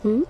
हम्म।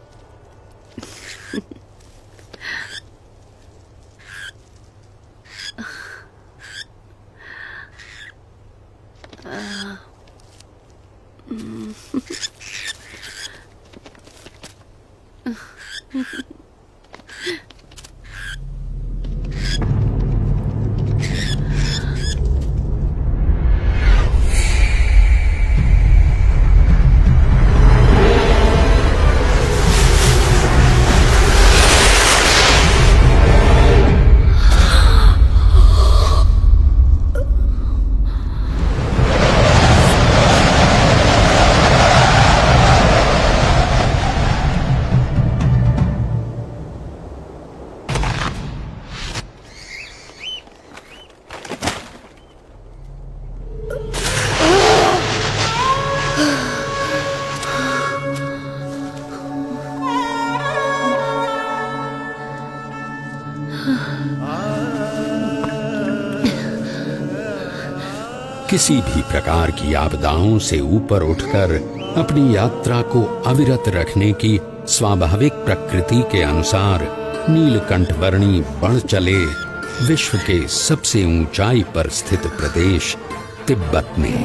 किसी भी प्रकार की आपदाओं से ऊपर उठकर अपनी यात्रा को अविरत रखने की स्वाभाविक प्रकृति के अनुसार नीलकंठवर्णी बढ़ चले विश्व के सबसे ऊंचाई पर स्थित प्रदेश तिब्बत में।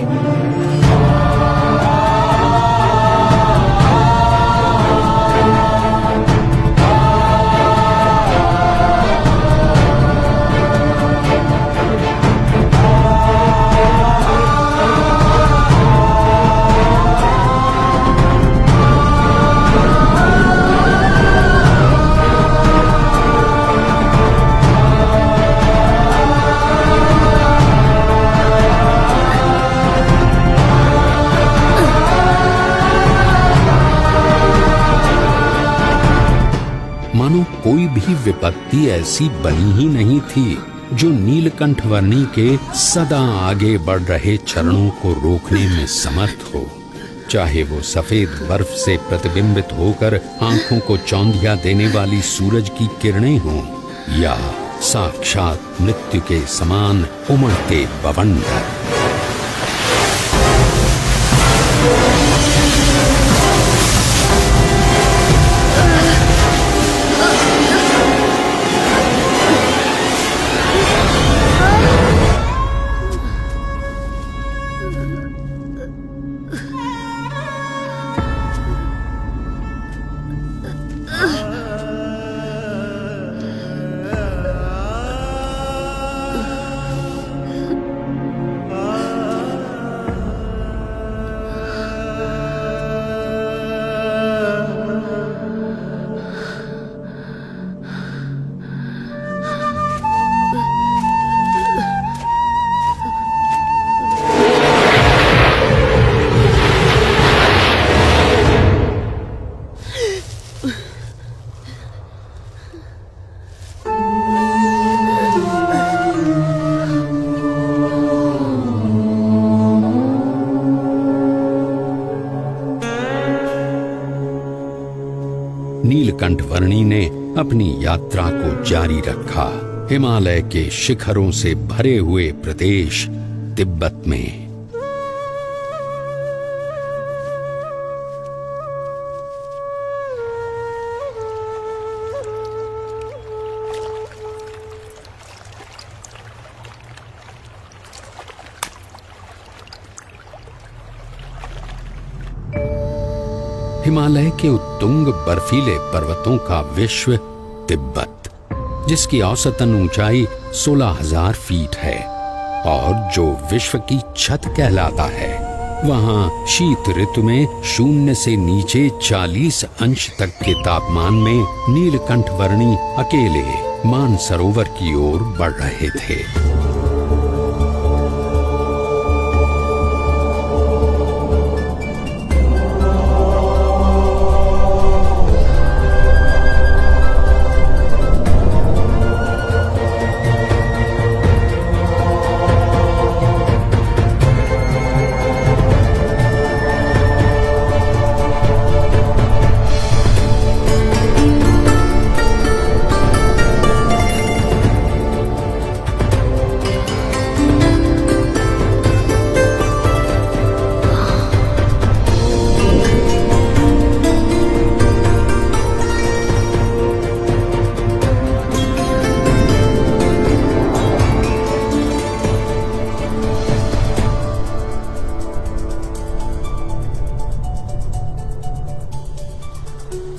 मानो कोई भी विपत्ति ऐसी बनी ही नहीं थी जो नीलकंठवर्णी के सदा आगे बढ़ रहे चरणों को रोकने में समर्थ हो। चाहे वो सफेद बर्फ से प्रतिबिंबित होकर आंखों को चौंधिया देने वाली सूरज की किरणें हों या साक्षात मृत्यु के समान उमड़ते बवंडर। नीलकंठवर्णी ने अपनी यात्रा को जारी रखा हिमालय के शिखरों से भरे हुए प्रदेश तिब्बत में। हिमालय के उत्तुंग बर्फीले पर्वतों का विश्व तिब्बत, जिसकी औसतन ऊंचाई 16,000 फीट है और जो विश्व की छत कहलाता है, वहां शीत ऋतु में 0 से नीचे 40 अंश तक के तापमान में नीलकंठवर्णी अकेले मानसरोवर की ओर बढ़ रहे थे।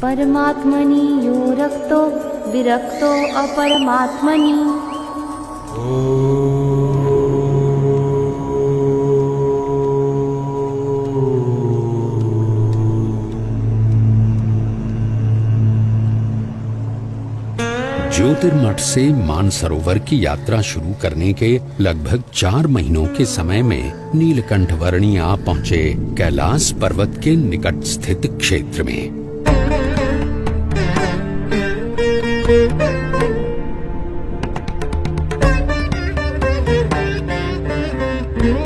परमात्मनि यो रक्तो विरक्तो अपरमात्मनि। ज्योतिर्मठ से मानसरोवर की यात्रा शुरू करने के लगभग 4 महीनों के समय में नीलकंठ वर्णी आ पहुंचे कैलाश पर्वत के निकट स्थित क्षेत्र में।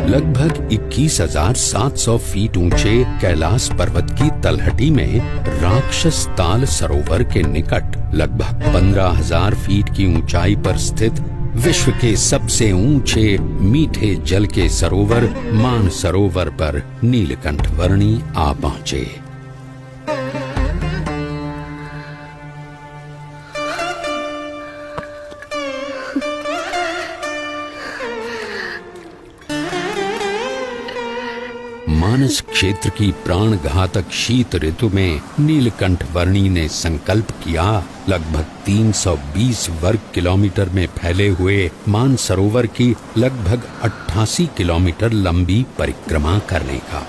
लगभग 21,700 फीट ऊंचे कैलाश पर्वत की तलहटी में राक्षस ताल सरोवर के निकट लगभग 15,000 फीट की ऊंचाई पर स्थित विश्व के सबसे ऊंचे मीठे जल के सरोवर मानसरोवर पर नीलकंठ वर्णी आ पहुंचे। मानस क्षेत्र की प्राण घातक शीत ऋतु में नीलकंठ वर्णी ने संकल्प किया लगभग 320 वर्ग किलोमीटर में फैले हुए मानसरोवर की लगभग 88 किलोमीटर लंबी परिक्रमा करने का।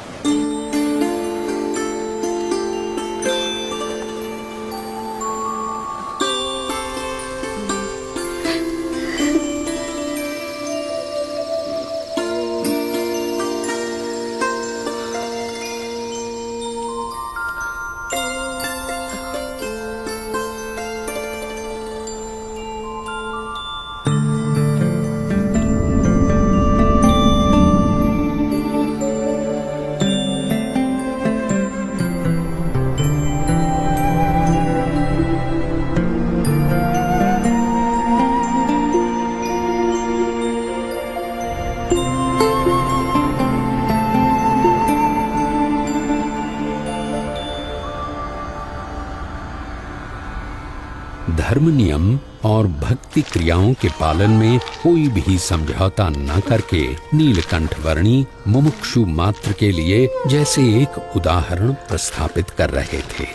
धर्म नियम और भक्ति क्रियाओं के पालन में कोई भी समझौता न करके नीलकंठ वर्णी मुमुक्षु मात्र के लिए जैसे एक उदाहरण प्रस्थापित कर रहे थे।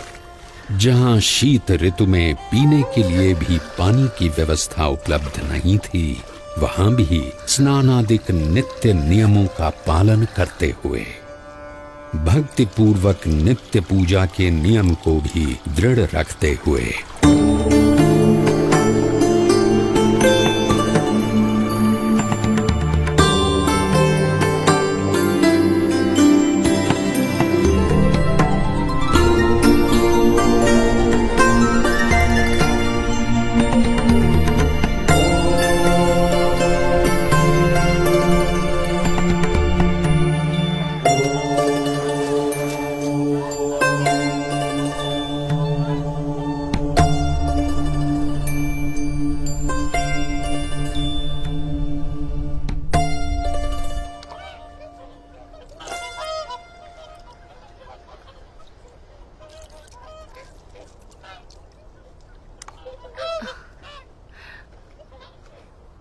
जहां शीत ऋतु में पीने के लिए भी पानी की व्यवस्था उपलब्ध नहीं थी, वहां भी स्नानादिक नित्य नियमों का पालन करते हुए भक्ति पूर्वक नित्य पूजा के नियम को भी दृढ़ रखते हुए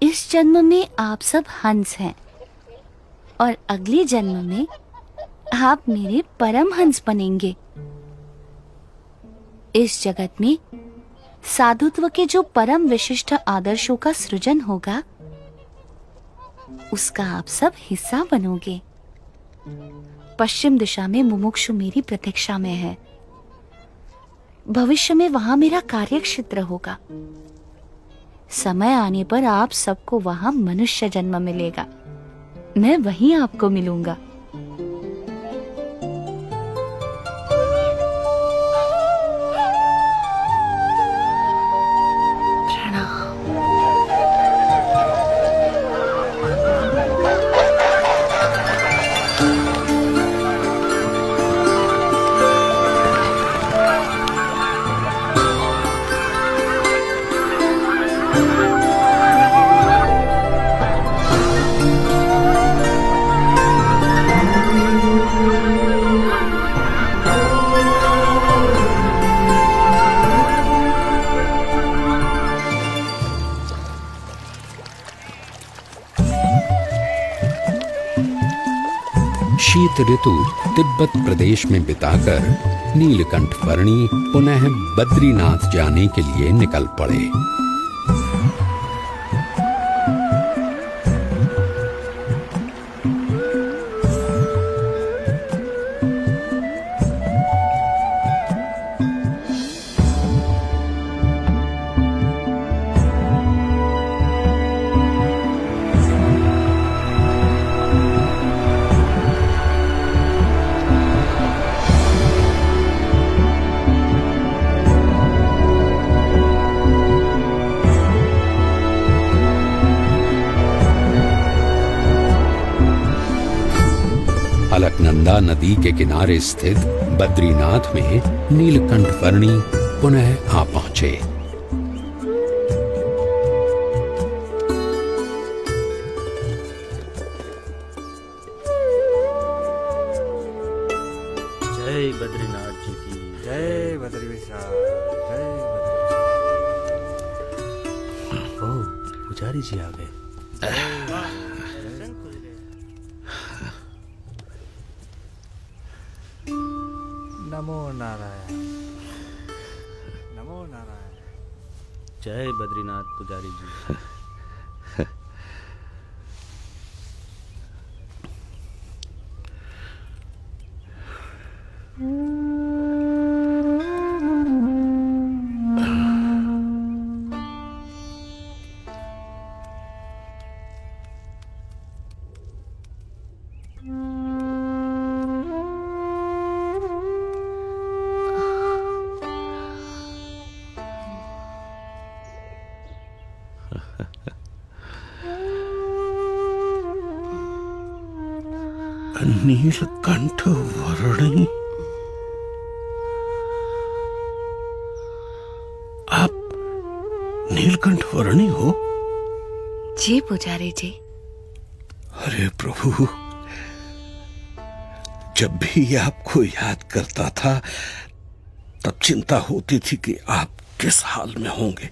इस जन्म में आप सब हंस हैं और अगले जन्म में आप मेरे परम हंस बनेंगे। इस जगत में साधुत्व के जो परम विशिष्ट आदर्शों का सृजन होगा, उसका आप सब हिस्सा बनोगे। पश्चिम दिशा में मुमुक्षु मेरी प्रतीक्षा में है। भविष्य में वहां मेरा कार्य क्षेत्र होगा। समय आने पर आप सबको वहां मनुष्य जन्म मिलेगा। मैं वहीं आपको मिलूंगा। शीत ऋतु तिब्बत प्रदेश में बिताकर नीलकंठ वर्णी पुनः बद्रीनाथ जाने के लिए निकल पड़े। अलकनंदा नदी के किनारे स्थित बद्रीनाथ में नीलकंठ वर्णी पुनः आ पहुंचे। जय बद्रीनाथ जी की जय बद्री विशाल, जय बद्री। ओ पुजारी जी आ गए। नमो नारायण, नमो नारायण। जय बद्रीनाथ पुजारी जी। नीलकंठ वर्णी, आप नीलकंठ वर्णी हो? जी पुजारी जी। अरे प्रभु, जब भी आपको याद करता था तब चिंता होती थी कि आप किस हाल में होंगे,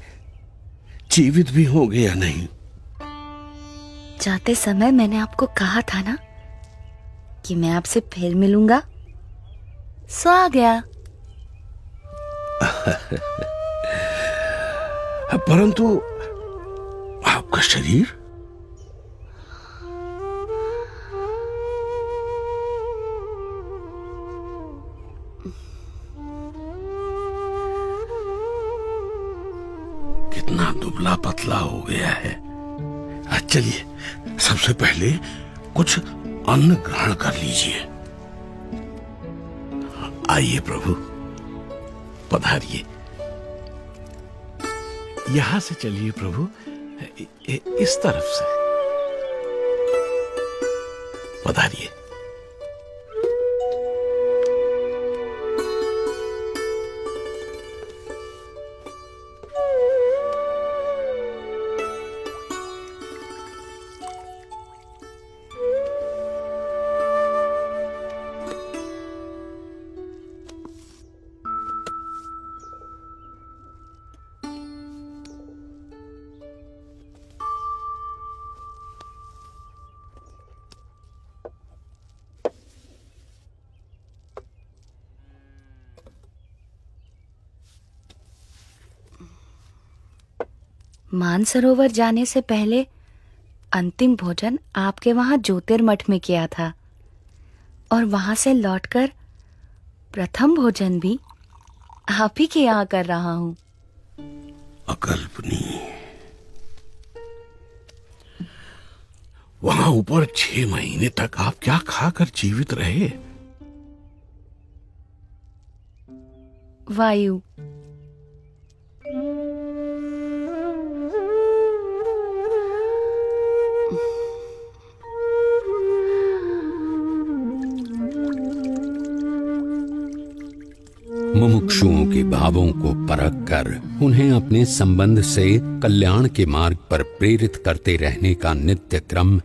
जीवित भी होंगे या नहीं। जाते समय मैंने आपको कहा था ना कि मैं आपसे फिर मिलूंगा, सो आ गया। परंतु आपका शरीर? कितना दुबला पतला हो गया है। चलिए, सबसे पहले कुछ अन्न ग्रहण कर लीजिए। आइए प्रभु, पधारिए। यहां से चलिए प्रभु, इस तरफ से पधारिए। मानसरोवर जाने से पहले अंतिम भोजन आपके वहां ज्योतिर्मठ में किया था, और वहां से लौटकर प्रथम भोजन भी आप ही के यहाँ कर रहा हूं। अकल्पनीय। वहां ऊपर 6 महीने तक आप क्या खाकर जीवित रहे? वायु। मुमुक्षुओं के भावों को परख कर उन्हें अपने संबंध से कल्याण के मार्ग पर प्रेरित करते रहने का नित्य क्रम